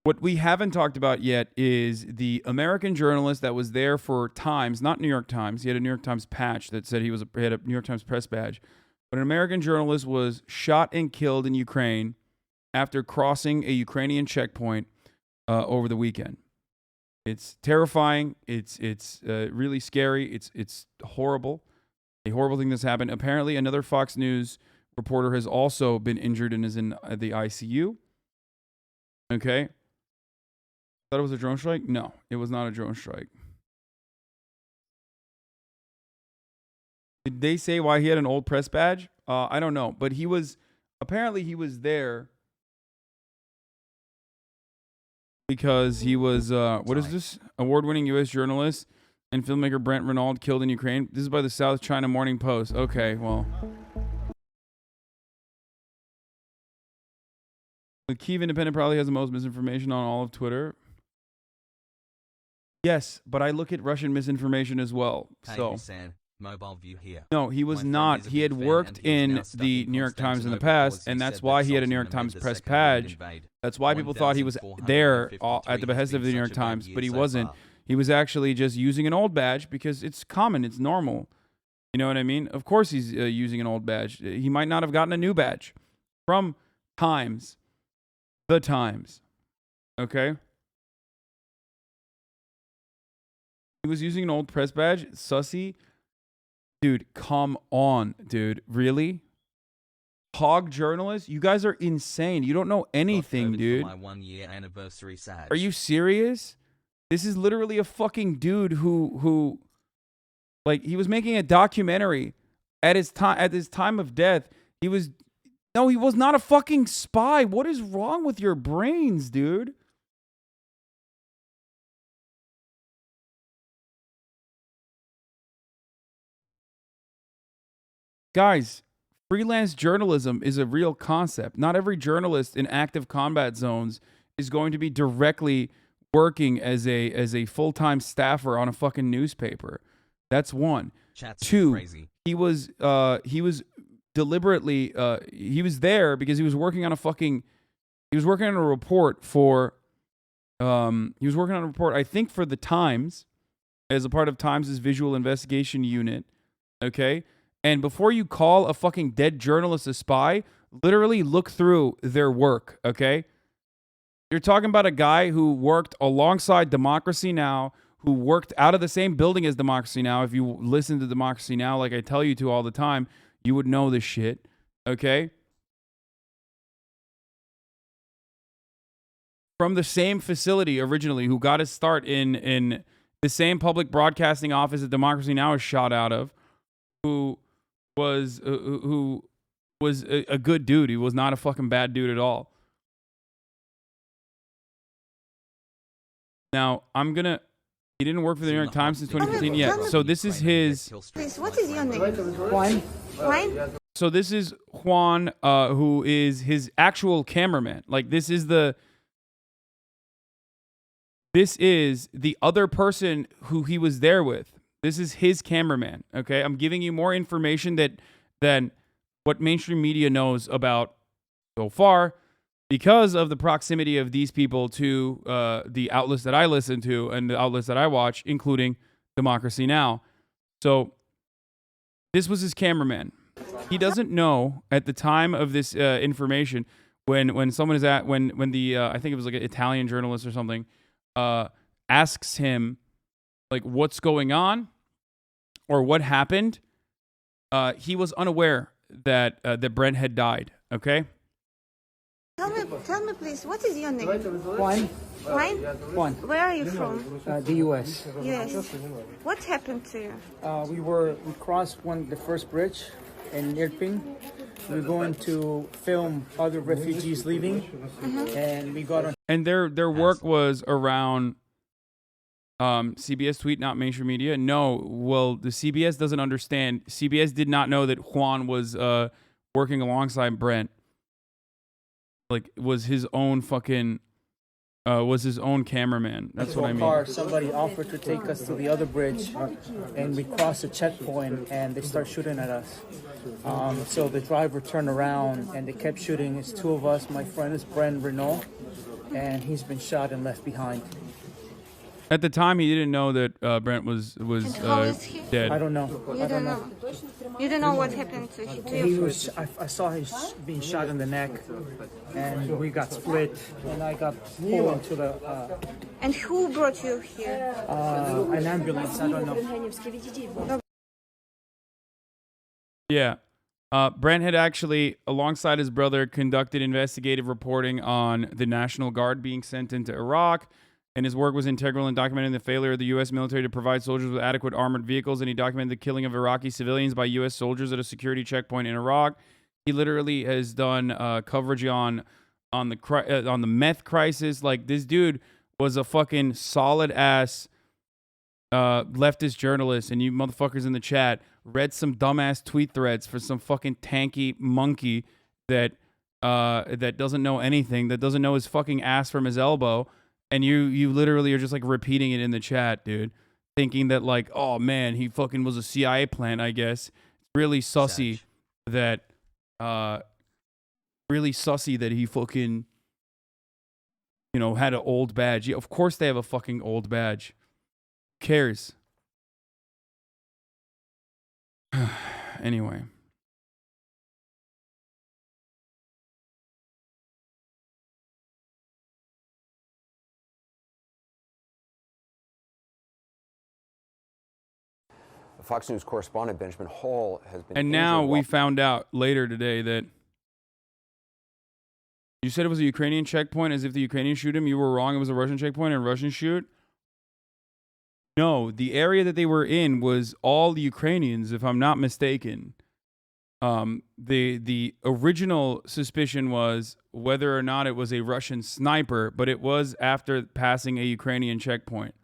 What we haven't talked about yet is the American journalist that was there for Times, not New York Times. He had a New York Times patch that said he had a New York Times press badge. But an American journalist was shot and killed in Ukraine after crossing a Ukrainian checkpoint over the weekend. It's terrifying. It's really scary. It's horrible. A horrible thing that's happened. Apparently, another Fox News reporter has also been injured and is in the ICU. Okay. Thought it was a drone strike? No, it was not a drone strike. Did they say why he had an old press badge? I don't know, but he was there because he was what is this? Award-winning U.S. journalist and filmmaker Brent Renaud killed in Ukraine. This is by the South China Morning Post. Okay, well. The Kyiv Independent probably has the most misinformation on all of Twitter. Yes, but I look at Russian misinformation as well. So, Hasan, Mobile View here. No, he was not. He had worked in the New York Times in the past, and that's why he had a New York Times press badge. That's why people thought he was there at the behest of the New York Times, but he wasn't. He was actually just using an old badge because it's common, it's normal. You know what I mean? Of course he's using an old badge. He might not have gotten a new badge from Times. The Times. Okay? He was using an old press badge. Sussy. Dude, come on, dude. Really? Hog journalist? You guys are insane. You don't know anything, dude. My 1 year anniversary sad. Are you serious? This is literally a fucking dude who like, he was making a documentary at his time of death. He was not a fucking spy. What is wrong with your brains, dude? Guys, freelance journalism is a real concept. Not every journalist in active combat zones is going to be directly working as a full-time staffer on a fucking newspaper. That's one. Chat's Two, crazy. he was deliberately he was there because he was working on a report for I think for the Times as a part of Times' visual investigation unit. Okay? And before you call a fucking dead journalist a spy, literally look through their work, okay? You're talking about a guy who worked alongside Democracy Now!, who worked out of the same building as Democracy Now! If you listen to Democracy Now! Like I tell you to all the time, you would know this shit, okay? From the same facility originally, who got his start in the same public broadcasting office that Democracy Now! Is shot out of, who was a good dude. He was not a fucking bad dude at all. Now, he didn't work for the New York Times since 2015 yet. So this is his... Please, what is your name? Juan. Juan? So this is Juan, who is his actual cameraman. Like, this is the other person who he was there with. This is his cameraman, okay? I'm giving you more information than what mainstream media knows about so far because of the proximity of these people to the outlets that I listen to and the outlets that I watch, including Democracy Now! So this was his cameraman. He doesn't know at the time of this information when someone is when the I think it was like an Italian journalist or something asks him like what's going on or what happened, he was unaware that Brent had died. Okay. Tell me, please, what is your name? Juan. Juan? Juan. Where are you from? The U.S. Yes. What happened to you? We crossed the first bridge in Irpin. We were going to film other refugees leaving, and we got on. And their work was around CBS tweet, not mainstream media. No, well, the CBS doesn't understand. CBS did not know that Juan was working alongside Brent. Like, was his own fucking, was his own cameraman. That's what I mean. Car, somebody offered to take us to the other bridge, and we crossed a checkpoint, and they start shooting at us. So the driver turned around, and they kept shooting. It's two of us. My friend is Brent Renaud, and he's been shot and left behind. At the time, he didn't know that Brent was And how is he? dead. I don't know. You don't know. You don't know what happened to He you. was. I saw him being shot in the neck, and we got split, and I got pulled into the And who brought you here? an ambulance. I don't know. Yeah. Brent had actually, alongside his brother, conducted investigative reporting on the National Guard being sent into Iraq, and his work was integral in documenting the failure of the U.S. military to provide soldiers with adequate armored vehicles, and he documented the killing of Iraqi civilians by U.S. soldiers at a security checkpoint in Iraq. He literally has done coverage on the meth crisis. Like, this dude was a fucking solid-ass leftist journalist, and you motherfuckers in the chat read some dumbass tweet threads for some fucking tanky monkey that doesn't know anything, that doesn't know his fucking ass from his elbow, and you literally are just like repeating it in the chat, dude, thinking that like, oh man, he fucking was a CIA plant, I guess. It's really sussy that he fucking, you know, had an old badge. Yeah, of course they have a fucking old badge. Who cares? Anyway. Fox News correspondent Benjamin Hall has been. And now we found out later today that you said it was a Ukrainian checkpoint, as if the Ukrainians shoot him. You were wrong. It was a Russian checkpoint and Russian shoot. No, the area that they were in was all Ukrainians, if I'm not mistaken. The original suspicion was whether or not it was a Russian sniper, but it was after passing a Ukrainian checkpoint.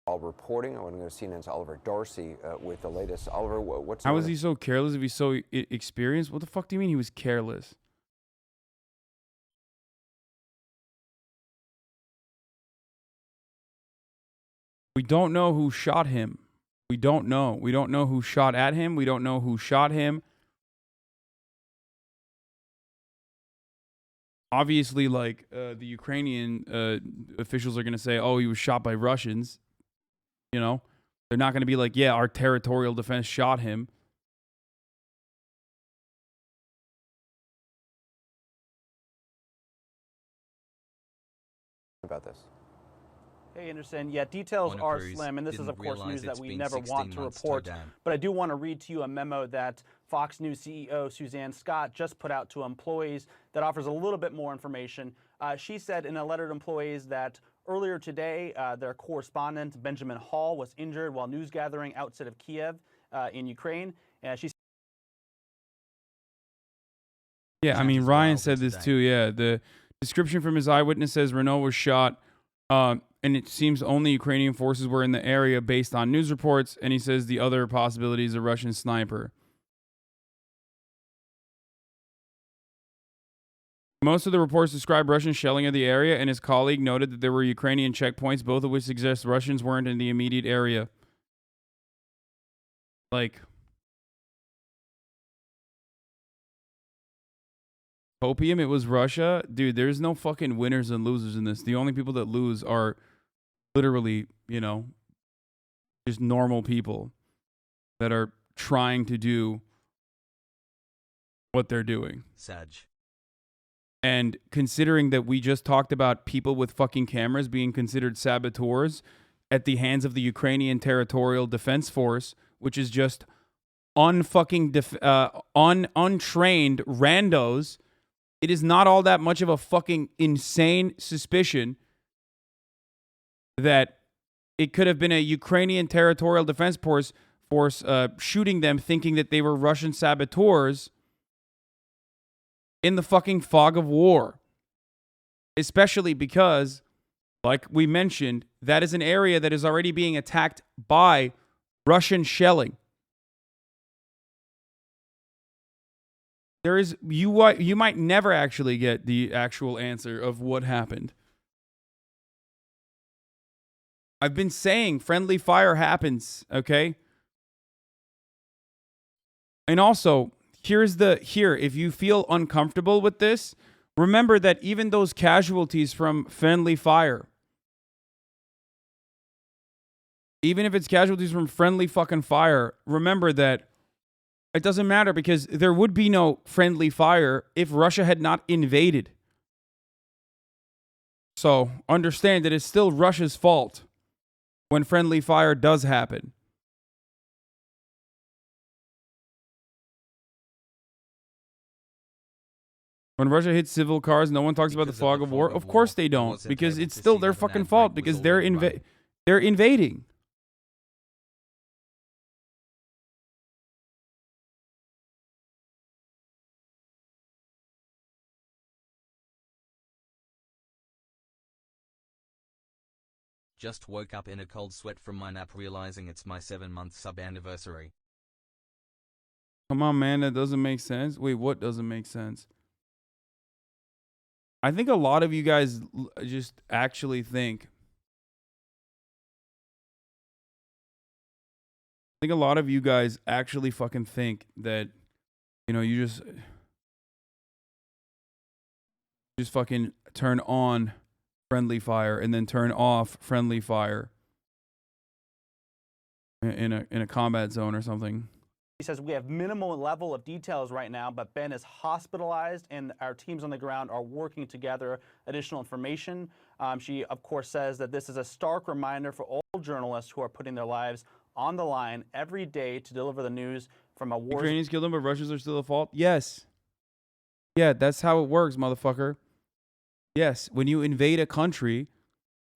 All reporting. I want to go to CNN's Oliver Darcy with the latest. Oliver, what's how was he so careless if he's so experienced? What the fuck do you mean he was careless? We don't know who shot him. We don't know. We don't know who shot at him. We don't know who shot him. Obviously, like, the Ukrainian officials are going to say, oh, he was shot by Russians. You know? They're not going to be like, yeah, our territorial defense shot him. about this? Hey, Anderson. Yeah, details are slim, and this is, of course, news that we never want to report. But I do want to read to you a memo that Fox News CEO Suzanne Scott just put out to employees that offers a little bit more information. She said in a letter to employees that earlier today, their correspondent, Benjamin Hall, was injured while news gathering outside of Kiev in Ukraine. She Yeah, I mean, Ryan said this too. Yeah, the description from his eyewitness says Renaud was shot, and it seems only Ukrainian forces were in the area based on news reports, and he says the other possibility is a Russian sniper. Most of the reports describe Russian shelling of the area, and his colleague noted that there were Ukrainian checkpoints, both of which suggest Russians weren't in the immediate area. Like, opium, it was Russia. Dude, there's no fucking winners and losers in this. The only people that lose are literally, you know, just normal people that are trying to do what they're doing. Sag. And considering that we just talked about people with fucking cameras being considered saboteurs at the hands of the Ukrainian Territorial Defense Force, which is just untrained randos, it is not all that much of a fucking insane suspicion that it could have been a Ukrainian Territorial Defense Force shooting them, thinking that they were Russian saboteurs in the fucking fog of war. Especially because, like we mentioned, that is an area that is already being attacked by Russian shelling. There is you might never actually get the actual answer of what happened. I've been saying friendly fire happens, okay? And also, here, if you feel uncomfortable with this, Remember that even those casualties from friendly fire, even if it's casualties from friendly fucking fire, remember that it doesn't matter because there would be no friendly fire if Russia had not invaded. So understand that it's still Russia's fault when friendly fire does happen. When Russia hits civil cars, no one talks about the fog of war. Of course they don't, because it's still their fucking fault because they're invading. Just woke up in a cold sweat from my nap realizing it's my 7-month sub anniversary. Come on, man, that doesn't make sense. Wait, what doesn't make sense? I think a lot of you guys just actually think. I think a lot of you guys actually fucking think that, you know, you just fucking turn on friendly fire and then turn off friendly fire in a combat zone or something. He says we have minimal level of details right now, but Ben is hospitalized and our teams on the ground are working to gather additional information. She, of course, says that this is a stark reminder for all journalists who are putting their lives on the line every day to deliver the news from a war. Ukrainians killed them, but Russians are still at fault? Yes. Yeah, that's how it works, motherfucker. Yes, when you invade a country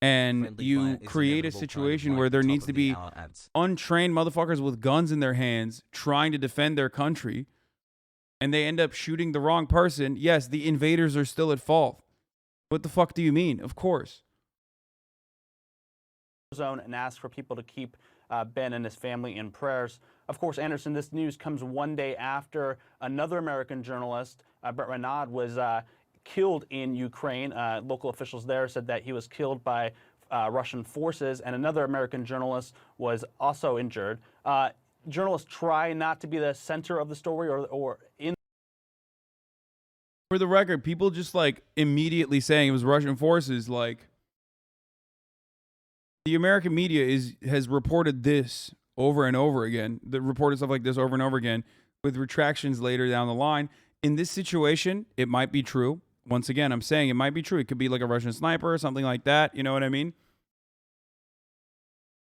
and you create a situation where there needs to be untrained motherfuckers with guns in their hands trying to defend their country, and they end up shooting the wrong person, yes, the invaders are still at fault. What the fuck do you mean? Of course. Zone and ask for people to keep Ben and his family in prayers. Of course, Anderson, this news comes one day after another American journalist, Brent Renaud, was killed in Ukraine. Local officials there said that he was killed by Russian forces, and another American journalist was also injured. Journalists try not to be the center of the story or in. For the record, people just like immediately saying it was Russian forces, like the American media has reported this over and over again. They reported stuff like this over and over again with retractions later down the line. In this situation, it might be true. Once again, I'm saying it might be true. It could be like a Russian sniper or something like that. You know what I mean?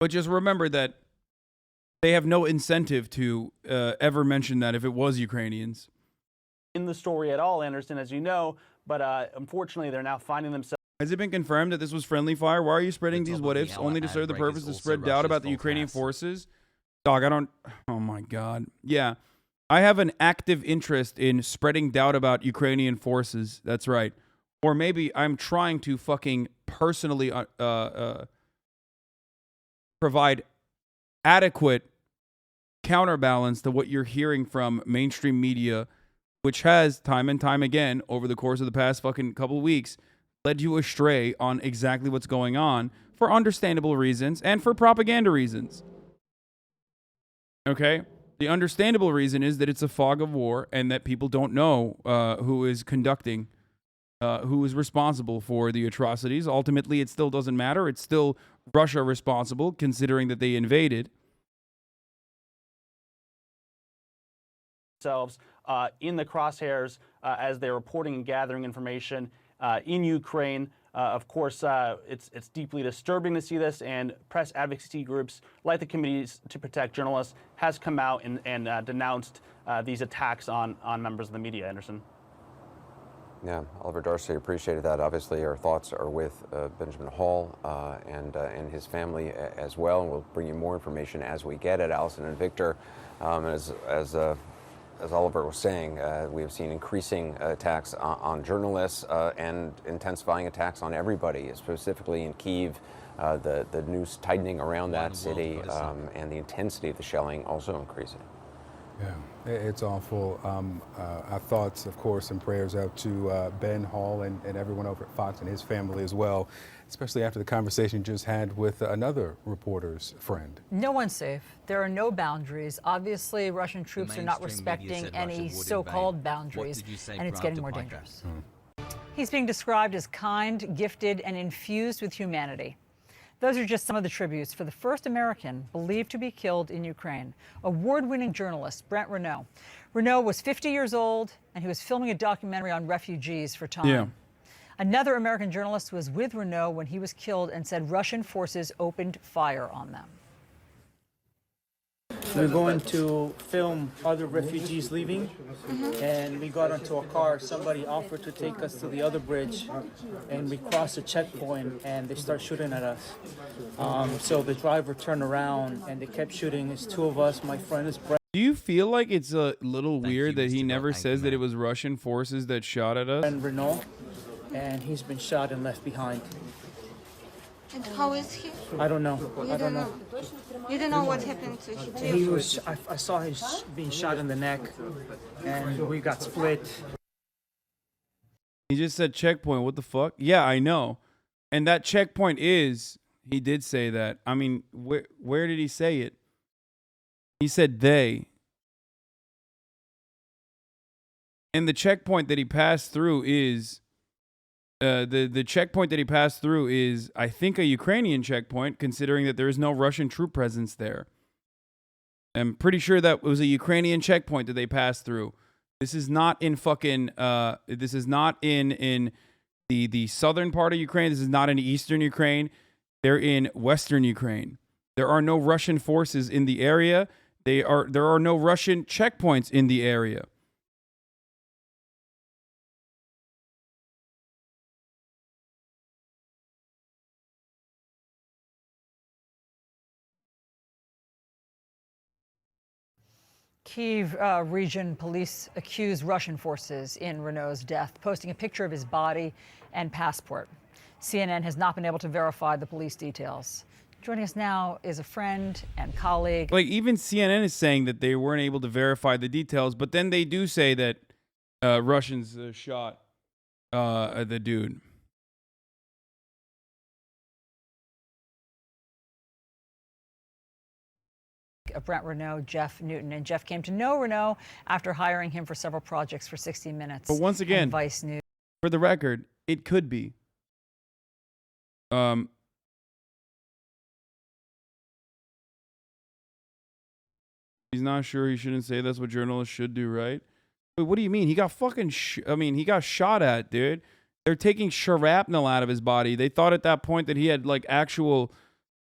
But just remember that they have no incentive to ever mention that if it was Ukrainians. In the story at all, Anderson, as you know, but unfortunately, they're now finding themselves. Has it been confirmed that this was friendly fire? Why are you spreading these what-ifs only to serve the purpose to spread doubt about the Ukrainian forces? Dog, I don't... Oh, my God. Yeah. I have an active interest in spreading doubt about Ukrainian forces. That's right. Or maybe I'm trying to fucking personally provide adequate counterbalance to what you're hearing from mainstream media, which has time and time again over the course of the past fucking couple of weeks led you astray on exactly what's going on for understandable reasons and for propaganda reasons. Okay? The understandable reason is that it's a fog of war and that people don't know who is conducting, who is responsible for the atrocities. Ultimately, it still doesn't matter. It's still Russia responsible, considering that they invaded. Themselves in the crosshairs as they're reporting and gathering information in Ukraine. Of course, it's deeply disturbing to see this, and press advocacy groups like the Committees to Protect Journalists has come out and denounced these attacks on members of the media. Anderson. Yeah, Oliver Darcy, appreciated that. Obviously, our thoughts are with Benjamin Hall and his family as well. And we'll bring you more information as we get it. Allison and Victor, as Oliver was saying, we have seen increasing attacks on journalists and intensifying attacks on everybody, specifically in Kyiv. The news tightening around that city and the intensity of the shelling also increasing. Yeah, it's awful. Our thoughts, of course, and prayers out to Ben Hall and everyone over at Fox and his family as well, especially after the conversation just had with another reporter's friend. No one's safe. There are no boundaries. Obviously, Russian troops are not respecting any so-called boundaries, and it's getting more dangerous. He's being described as kind, gifted, and infused with humanity. Those are just some of the tributes for the first American believed to be killed in Ukraine, award-winning journalist Brent Renaud. Renaud was 50 years old, and he was filming a documentary on refugees for Time. Yeah. Another American journalist was with Renaud when he was killed and said Russian forces opened fire on them. We're going to film other refugees leaving, and we got into a car. Somebody offered to take us to the other bridge, and we crossed a checkpoint, and they start shooting at us. So the driver turned around, and they kept shooting. It's two of us. My friend is Brent. Do you feel like it's a little weird that he never says that it was Russian forces that shot at us? Brent Renaud, and he's been shot and left behind. And how is he? I don't know. You don't know. You don't know what happened to him. He was. I saw him being shot in the neck, and we got split. He just said checkpoint. What the fuck? Yeah, I know. And that checkpoint is, he did say that. I mean, where did he say it? He said they. And the checkpoint that he passed through is, the checkpoint that he passed through is, I think, a Ukrainian checkpoint, considering that there is no Russian troop presence there. I'm pretty sure that was a Ukrainian checkpoint that they passed through. This is not in fucking, this is not in the southern part of Ukraine. This is not in eastern Ukraine. They're in western Ukraine. There are no Russian forces in the area. There are no Russian checkpoints in the area. Kyiv region police accuse Russian forces in Renaud's death, posting a picture of his body and passport. CNN has not been able to verify the police details. Joining us now is a friend and colleague. Like, even CNN is saying that they weren't able to verify the details, but then they do say that Russians shot the dude. Brent Renaud, Jeff Newton. And Jeff came to know Renaud after hiring him for several projects for 60 Minutes. But once again, Vice News. For the record, it could be. He's not sure. He shouldn't say that's what journalists should do, right? Wait, what do you mean? He got fucking he got shot at, dude. They're taking shrapnel out of his body. They thought at that point that he had like actual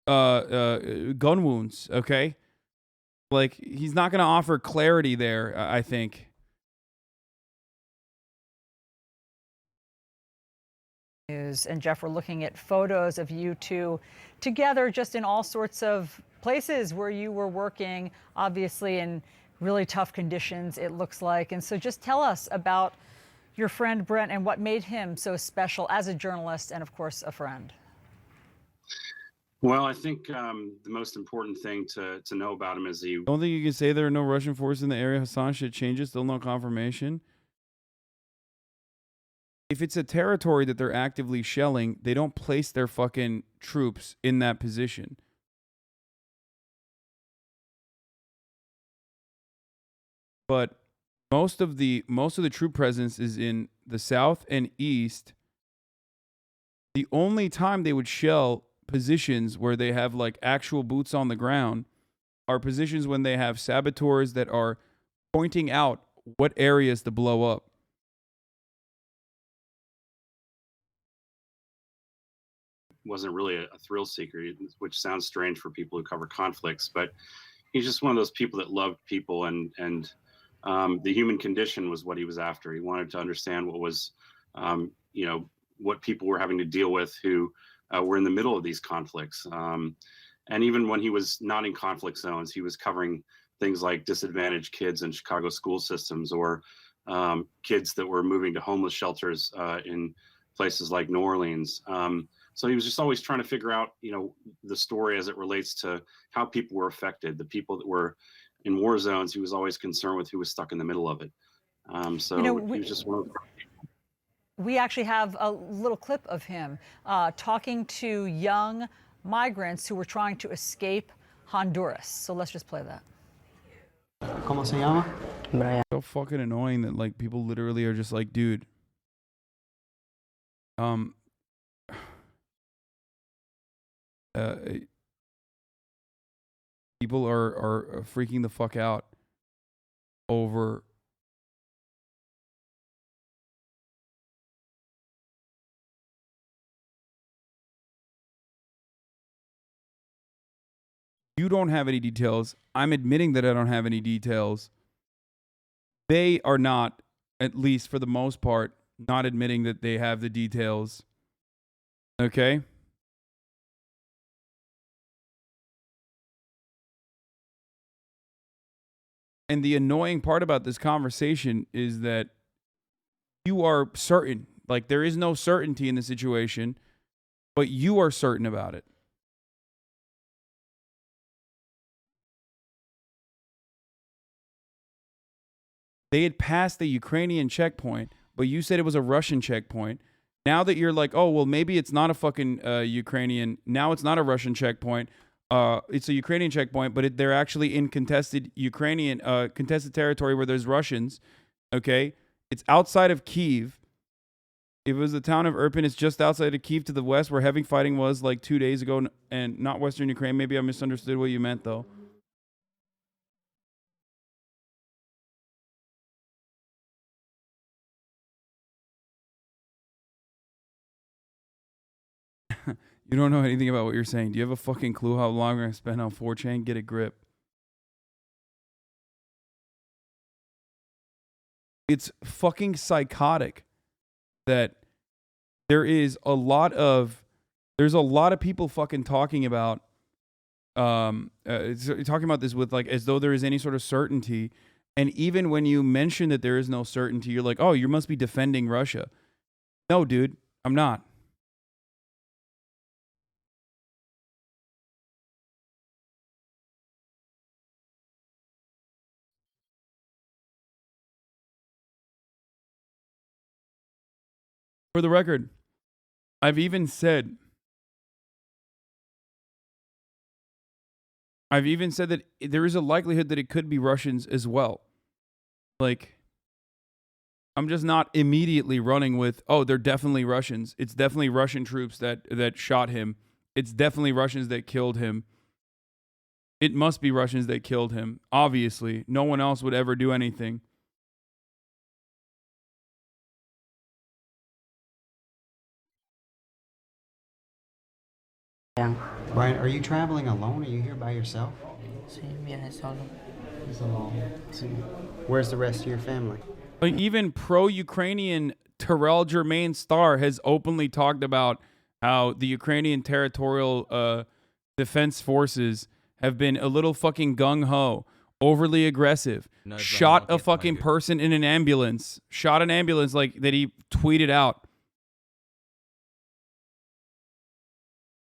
gun wounds, okay? Like, he's not going to offer clarity there, I think. News. And Jeff, we're looking at photos of you two together just in all sorts of places where you were working, obviously in really tough conditions, it looks like. And so just tell us about your friend Brent and what made him so special as a journalist and, of course, a friend. Well, I think the most important thing to know about him is he... Don't think you can say there are no Russian forces in the area. Hasan, shit changes. Still no confirmation. If it's a territory that they're actively shelling, they don't place their fucking troops in that position. But most of the troop presence is in the south and east. The only time they would shell positions where they have like actual boots on the ground are positions when they have saboteurs that are pointing out what areas to blow up. Wasn't really a thrill seeker, which sounds strange for people who cover conflicts, but he's just one of those people that loved people, and the human condition was what he was after. He wanted to understand what was, what people were having to deal with who were in the middle of these conflicts. And even when he was not in conflict zones, he was covering things like disadvantaged kids in Chicago school systems, or kids that were moving to homeless shelters in places like New Orleans. So he was just always trying to figure out, the story as it relates to how people were affected, the people that were in war zones. He was always concerned with who was stuck in the middle of it. He was just one of the people. We actually have a little clip of him talking to young migrants who were trying to escape Honduras. So let's just play that. ¿Cómo se llama? Brian. So fucking annoying that like people literally are just like, dude, uh, people are freaking the fuck out over you don't have any details. I'm admitting that I don't have any details. They are not, at least for the most part, not admitting that they have the details. Okay? And the annoying part about this conversation is that you are certain. Like, there is no certainty in the situation, but you are certain about it. They had passed the Ukrainian checkpoint, but you said it was a Russian checkpoint. Now that you're like, oh, well, maybe it's not a fucking Ukrainian. Now it's not a Russian checkpoint. It's a Ukrainian checkpoint, but they're actually in contested contested territory where there's Russians. Okay? It's outside of Kyiv. If it was the town of Irpin, it's just outside of Kyiv to the west where heavy fighting was like 2 days ago and not Western Ukraine. Maybe I misunderstood what you meant, though. You don't know anything about what you're saying. Do you have a fucking clue how long I spent on 4chan? Get a grip. It's fucking psychotic that there's a lot of people fucking talking about talking about this with like as though there is any sort of certainty. And even when you mention that there is no certainty, you're like, oh, you must be defending Russia. No, dude, I'm not. For the record, I've even said that there is a likelihood that it could be Russians as well. Like, I'm just not immediately running with, oh, they're definitely Russians. It's definitely Russian troops that shot him. It's definitely Russians that killed him. It must be Russians that killed him. Obviously, no one else would ever do anything. Brian, are you traveling alone? Are you here by yourself? Sí, viene solo. He's alone. Sí. Where's the rest of your family? Like, even pro-Ukrainian Terrell Germain Starr has openly talked about how the Ukrainian territorial defense forces have been a little fucking gung-ho, overly aggressive, shot a fucking person in an ambulance, shot an ambulance like that he tweeted out.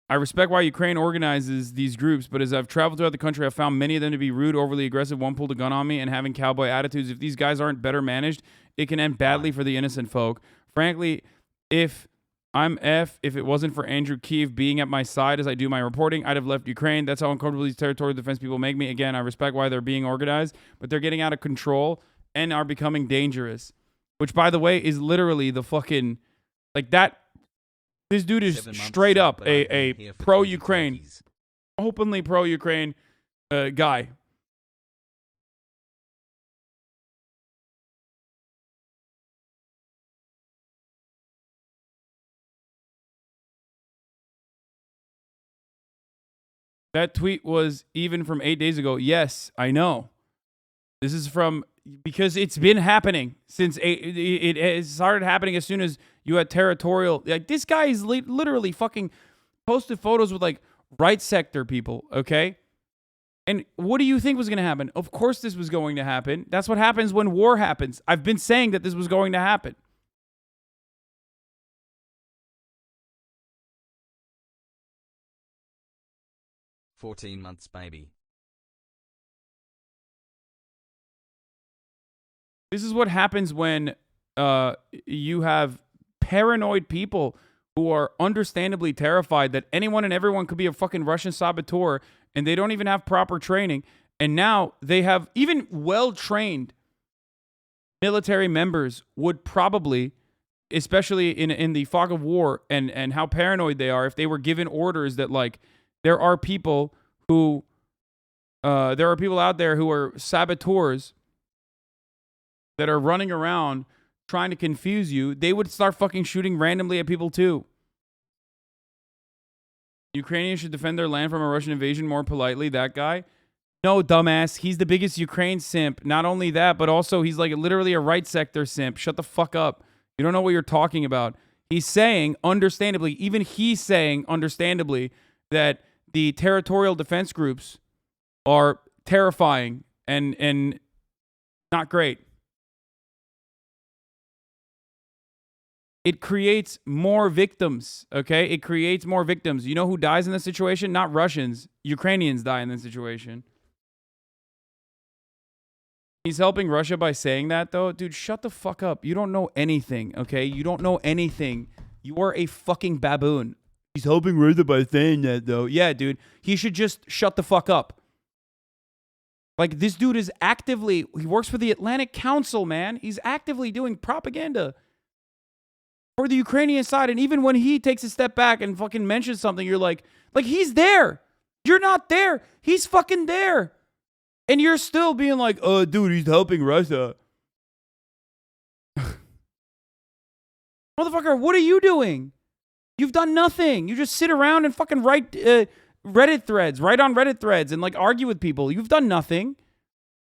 I respect why Ukraine organizes these groups, but as I've traveled throughout the country, I've found many of them to be rude, overly aggressive, one pulled a gun on me, and having cowboy attitudes. If these guys aren't better managed, it can end badly for the innocent folk. Frankly, if it wasn't for Andrew Kyiv being at my side as I do my reporting, I'd have left Ukraine. That's how uncomfortable these territorial defense people make me. Again, I respect why they're being organized, but they're getting out of control and are becoming dangerous. Which, by the way, is literally the fucking, like that. This dude is straight up a pro-Ukraine, openly pro-Ukraine guy. That tweet was even from 8 days ago. Yes, I know. This is from, because it's been happening since it started happening as soon as you had territorial. Like, this guy is literally fucking posted photos with like right sector people, okay? And what do you think was going to happen? Of course this was going to happen. That's what happens when war happens. I've been saying that this was going to happen. "14 months, baby." This is what happens when you have paranoid people who are understandably terrified that anyone and everyone could be a fucking Russian saboteur, and they don't even have proper training. And now they have even well-trained military members would probably, especially in the fog of war and how paranoid they are, if they were given orders that like there are people out there who are saboteurs that are running around trying to confuse you, they would start fucking shooting randomly at people too. Ukrainians should defend their land from a Russian invasion more politely. That guy? No, dumbass. He's the biggest Ukraine simp. Not only that, but also he's like literally a right sector simp. Shut the fuck up. You don't know what you're talking about. He's saying, understandably, even he's saying, understandably, that the territorial defense groups are terrifying and not great. It creates more victims, okay? It creates more victims. You know who dies in this situation? Not Russians. Ukrainians die in this situation. He's helping Russia by saying that, though. Dude, shut the fuck up. You don't know anything, okay? You don't know anything. You are a fucking baboon. He's helping Russia by saying that, though. Yeah, dude. He should just shut the fuck up. Like, this dude is actively... He works for the Atlantic Council, man. He's actively doing propaganda for the Ukrainian side. And even when he takes a step back and fucking mentions something, you're like, he's there. You're not there. He's fucking there. And you're still being like, oh, dude, he's helping Russia. Motherfucker, what are you doing? You've done nothing. You just sit around and fucking write Reddit threads, write on Reddit threads and like argue with people. You've done nothing.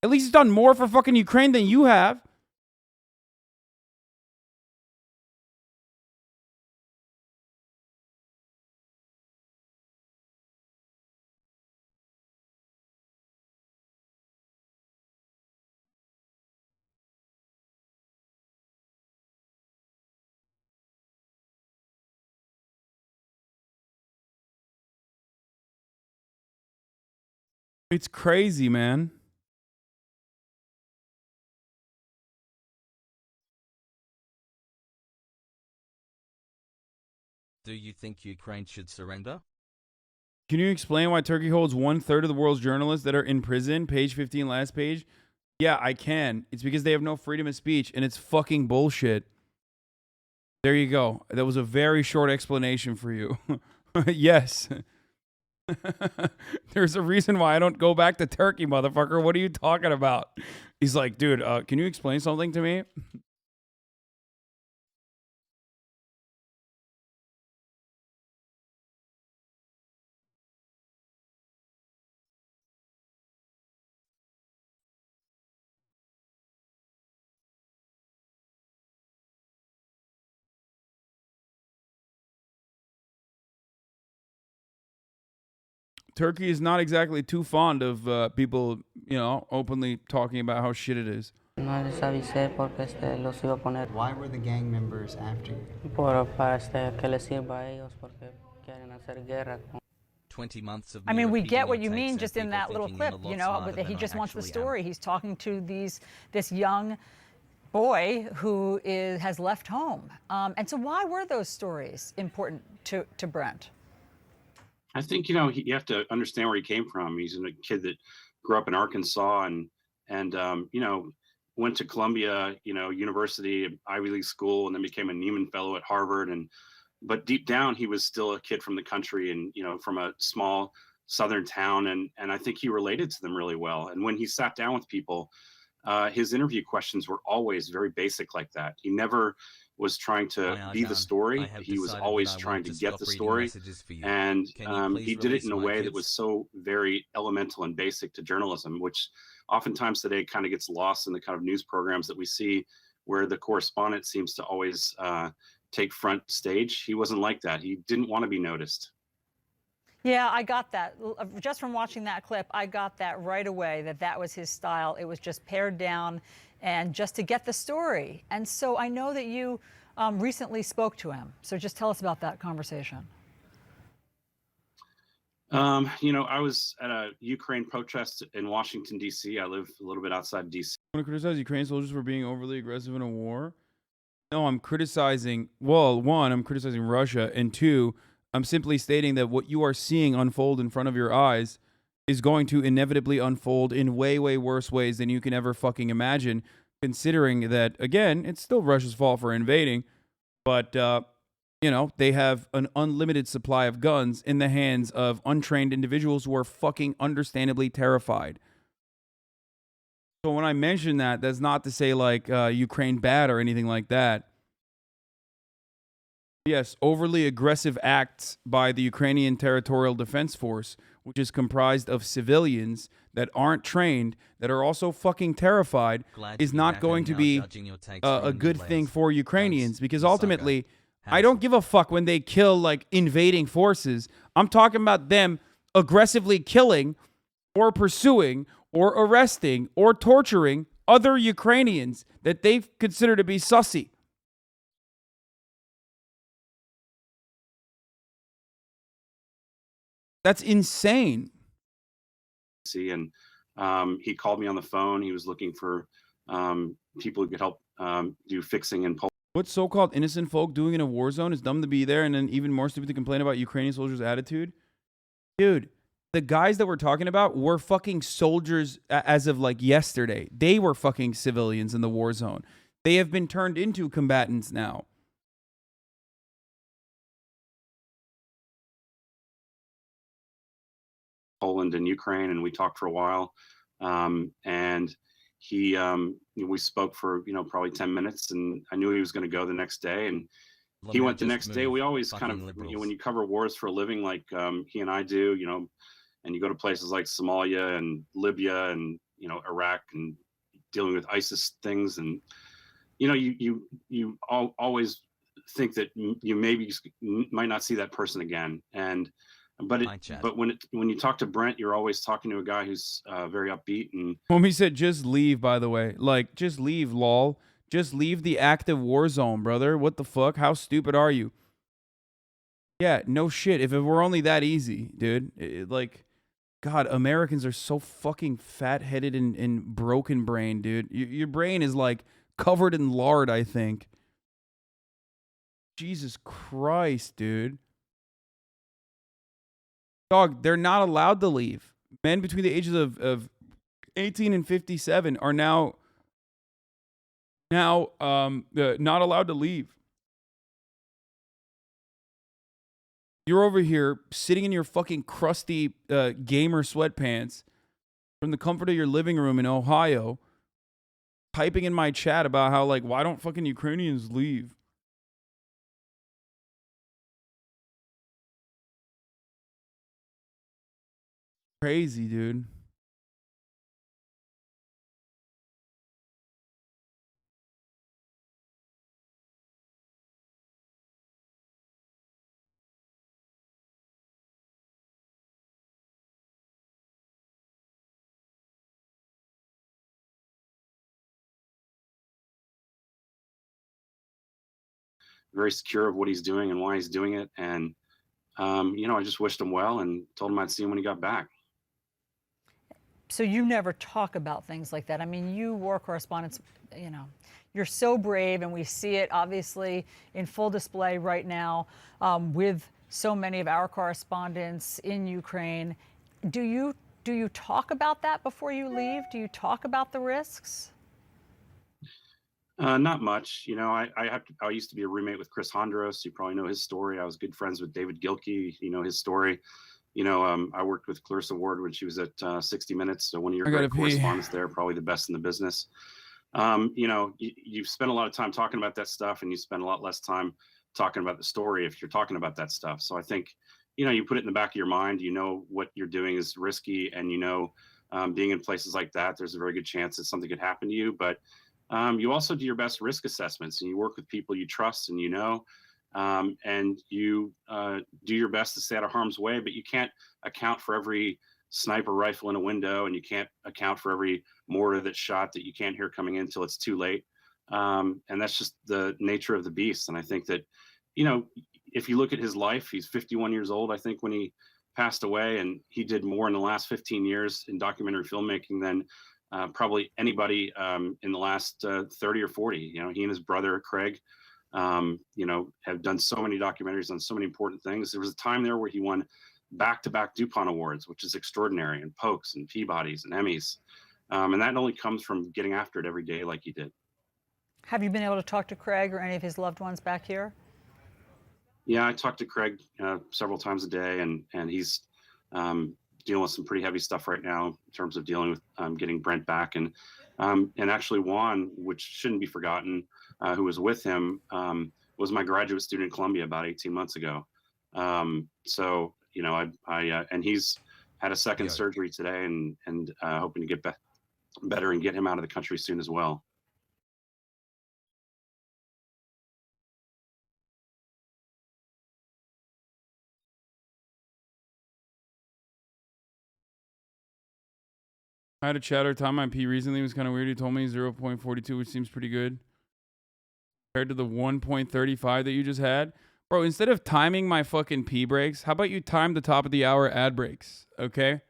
At least he's done more for fucking Ukraine than you have. It's crazy, man. Do you think Ukraine should surrender? Can you explain why Turkey holds 1/3 of the world's journalists that are in prison? Page 15, last page. Yeah, I can. It's because they have no freedom of speech, and it's fucking bullshit. There you go. That was a very short explanation for you. Yes. There's a reason why I don't go back to Turkey, motherfucker. What are you talking about? He's like, dude, can you explain something to me? Turkey is not exactly too fond of people, openly talking about how shit it is. No les avisé porque los iba a poner. Why were the gang members after you? Para que les sirva a ellos porque quieren hacer guerra. 20 months of I mean, we get what you takes mean and just in people that little thinking clip, a lot smarter but he than just I wants the actually story. am. He's talking to this young boy who has left home. And so why were those stories important to Brent? I think, you have to understand where he came from. He's a kid that grew up in Arkansas and went to Columbia, University, Ivy League school, and then became a Neiman Fellow at Harvard. But deep down, he was still a kid from the country and, from a small Southern town. And I think he related to them really well. And when he sat down with people, his interview questions were always very basic like that. He never was trying to be the story. He was always trying to get the story. And he did it in a way that was so very elemental and basic to journalism, which oftentimes today kind of gets lost in the kind of news programs that we see where the correspondent seems to always take front stage. He wasn't like that. He didn't want to be noticed. Yeah, I got that. Just from watching that clip, I got that right away, that was his style. It was just pared down and just to get the story. And so I know that you recently spoke to him. So just tell us about that conversation. I was at a Ukraine protest in Washington, D.C. I live a little bit outside D.C. Want to criticize Ukrainian soldiers for being overly aggressive in a war? No, I'm criticizing, one, I'm criticizing Russia, and two, I'm simply stating that what you are seeing unfold in front of your eyes is going to inevitably unfold in way, way worse ways than you can ever fucking imagine, considering that, again, it's still Russia's fault for invading, But, you know, they have an unlimited supply of guns in the hands of untrained individuals who are fucking understandably terrified. So when I mention that, that's not to say like Ukraine bad or anything like that. Yes, overly aggressive acts by the Ukrainian Territorial Defense Force, which is comprised of civilians that aren't trained, that are also fucking terrified, is not going to be a good thing for Ukrainians, because ultimately, I don't give a fuck when they kill like invading forces. I'm talking about them aggressively killing or pursuing or arresting or torturing other Ukrainians that they consider to be sussy. That's insane. See, and he called me on the phone. He was looking for people who could help do fixing in Poland. What so-called innocent folk doing in a war zone is dumb to be there, and then even more stupid to complain about Ukrainian soldiers' attitude? Dude, the guys that we're talking about were fucking soldiers as of like yesterday. They were fucking civilians in the war zone. They have been turned into combatants now. Poland and Ukraine, and we talked for a while. And he, we spoke for, probably 10 minutes, and I knew he was going to go the next day. And he went the next day. We always kind of, when you cover wars for a living, like he and I do, and you go to places like Somalia and Libya and, Iraq and dealing with ISIS things. And, you always think that you maybe might not see that person again. But when you talk to Brent, you're always talking to a guy who's very upbeat. And Homie said, just leave, by the way. Like, just leave, lol. Just leave the active war zone, brother. What the fuck? How stupid are you? Yeah, no shit. If it were only that easy, dude. God, Americans are so fucking fat-headed and broken brain, dude. Your brain is, like, covered in lard, I think. Jesus Christ, dude. Dog, they're not allowed to leave. Men between the ages of 18 and 57 are now not allowed to leave. You're over here sitting in your fucking crusty gamer sweatpants from the comfort of your living room in Ohio, typing in my chat about how, like, why don't fucking Ukrainians leave? Crazy, dude. very secure of what he's doing and why he's doing it. And, I just wished him well and told him I'd see him when he got back. So you never talk about things like that. I mean, you war correspondents, you're so brave, and we see it obviously in full display right now with so many of our correspondents in Ukraine. Do you talk about that before you leave? Do you talk about the risks? Not much. I used to be a roommate with Chris Hondros. You probably know his story. I was good friends with David Gilkey. His story. I worked with Clarissa Ward when she was at 60 Minutes. So one of your great correspondents there, probably the best in the business. You've spent a lot of time talking about that stuff, and you spend a lot less time talking about the story if you're talking about that stuff. So I think, you put it in the back of your mind. What you're doing is risky, and being in places like that, there's a very good chance that something could happen to you. But you also do your best risk assessments, and you work with people you trust and and you do your best to stay out of harm's way. But you can't account for every sniper rifle in a window, and you can't account for every mortar that's shot that you can't hear coming in until it's too late. And that's just the nature of the beast. And I think that, if you look at his life, he's 51 years old, I think, when he passed away, and he did more in the last 15 years in documentary filmmaking than probably anybody in the last 30 or 40. He and his brother, Craig, have done so many documentaries on so many important things. There was a time there where he won back-to-back DuPont Awards, which is extraordinary, and Pokes and Peabodys and Emmys. And that only comes from getting after it every day like he did. Have you been able to talk to Craig or any of his loved ones back here? Yeah, I talked to Craig several times a day, and he's dealing with some pretty heavy stuff right now in terms of dealing with getting Brent back, and actually Juan, which shouldn't be forgotten, who was with him, was my graduate student in Columbia about 18 months ago. So you know, I and he's had a second surgery today, and hoping to get better and get him out of the country soon as well. I had a chatter. Time on P recently was kind of weird. He told me 0.42, which seems pretty good compared to the 1.35 that you just had. Bro, instead of timing my fucking pee breaks, how about you time the top of the hour ad breaks, okay?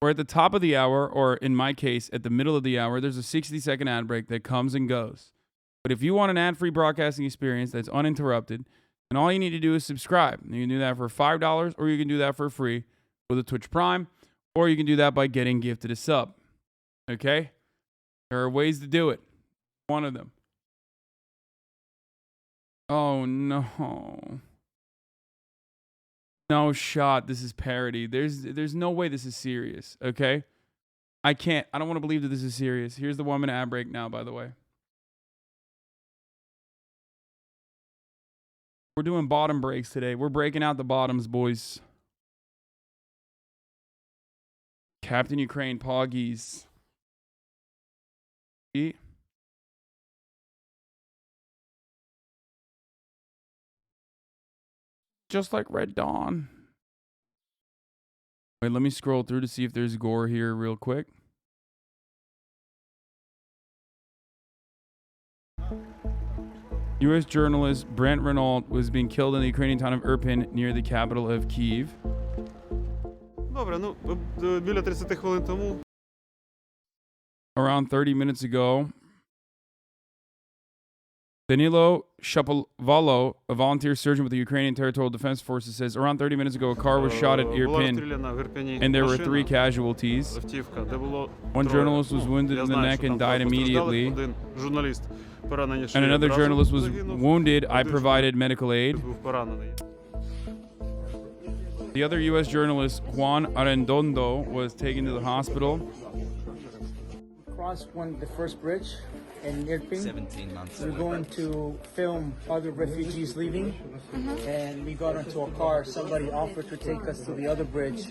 Or at the top of the hour, or in my case, at the middle of the hour, there's a 60-second ad break that comes and goes. But if you want an ad-free broadcasting experience that's uninterrupted, then all you need to do is subscribe. You can do that for $5, or you can do that for free with a Twitch Prime, or you can do that by getting gifted a sub, okay? There are ways to do it. One of them. Oh, no. No shot. This is parody. There's no way this is serious, okay? I don't want to believe that this is serious. Here's the 1 minute ad break now, by the way. We're doing bottom breaks today. We're breaking out the bottoms, boys. Captain Ukraine, Poggies. Just like Red Dawn. Wait, let me scroll through to see if there's gore here real quick. U.S. journalist Brent Renaud was being killed in the Ukrainian town of Irpin near the capital of Kyiv. Добре, ну біля 30 хвилин тому. Around 30 minutes ago, Danilo Shapovalov, a volunteer surgeon with the Ukrainian Territorial Defense Forces, says around 30 minutes ago, a car was shot at Irpin, and there were 3 casualties. One journalist was wounded in the neck and died immediately. And another journalist was wounded. I provided medical aid. The other U.S. journalist, Juan Arredondo, was taken to the hospital. Crossed the first bridge in Irpin. 17 months. We're going to film other refugees leaving, and we got into a car. Somebody offered to take us to the other bridge,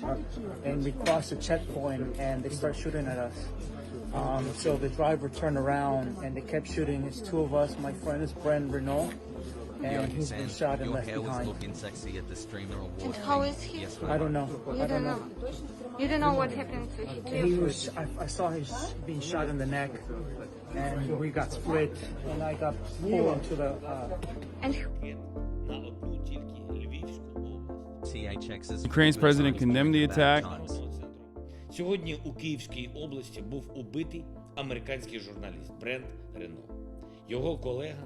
and we crossed a checkpoint, and they start shooting at us. So the driver turned around, and they kept shooting. It's 2 of us. My friend is Brent Renaud, and he's been shot and left behind. And how is he? I don't know. You don't know. You don't know what happened to him. I saw him being shot in the neck, and we got split, and I got pulled into the. Ukraine's president condemned the attack. Сьогодні у Київській області був убитий американський журналіст Брент Рено. Його колега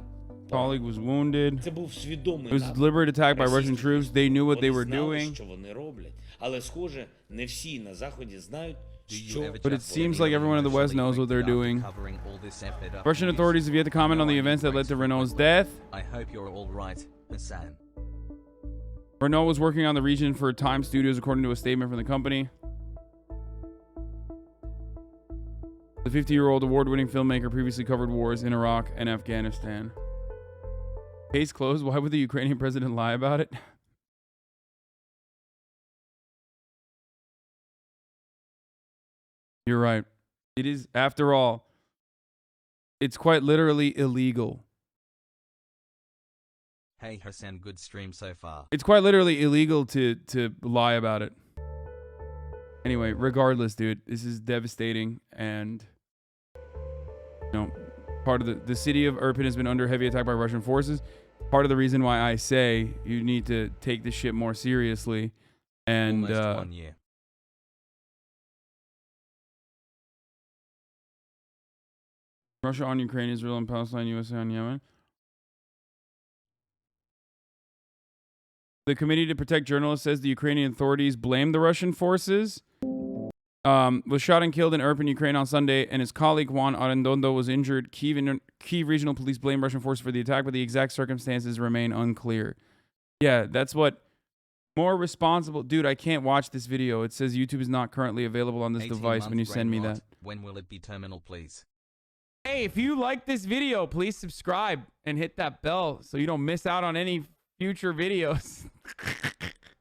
colleague was wounded. Це був свідомий It was a deliberate attack by Russian troops. They knew what they were doing. Що вони роблять, але схоже, не всі на заході знають. But it seems like everyone in the West knows what they're doing. Russian authorities have yet to comment on the events that led to Renault's death. I hope you're all right, Hasan. Renault was working on the region for Time Studios, according to a statement from the company. The 50-year-old award-winning filmmaker previously covered wars in Iraq and Afghanistan. Case closed. Why would the Ukrainian president lie about it? You're right. It is, after all, it's quite literally illegal. Hey Hasan, good stream so far. It's quite literally illegal to lie about it. Anyway, regardless, dude, this is devastating, and you know, part of the city of Irpin has been under heavy attack by Russian forces. Part of the reason why I say you need to take this shit more seriously, and almost 1 year. Russia on Ukraine, Israel and Palestine, USA on Yemen. The Committee to Protect Journalists says the Ukrainian authorities blame the Russian forces was shot and killed in Irpin, Ukraine on Sunday, and his colleague Juan Arredondo was injured. Kyiv Regional Police blame Russian forces for the attack, but the exact circumstances remain unclear. Yeah, that's what more responsible. Dude, I can't watch this video. It says YouTube is not currently available on this device when you send me that. When will it be terminal, please? Hey, if you like this video, please subscribe and hit that bell so you don't miss out on any future videos.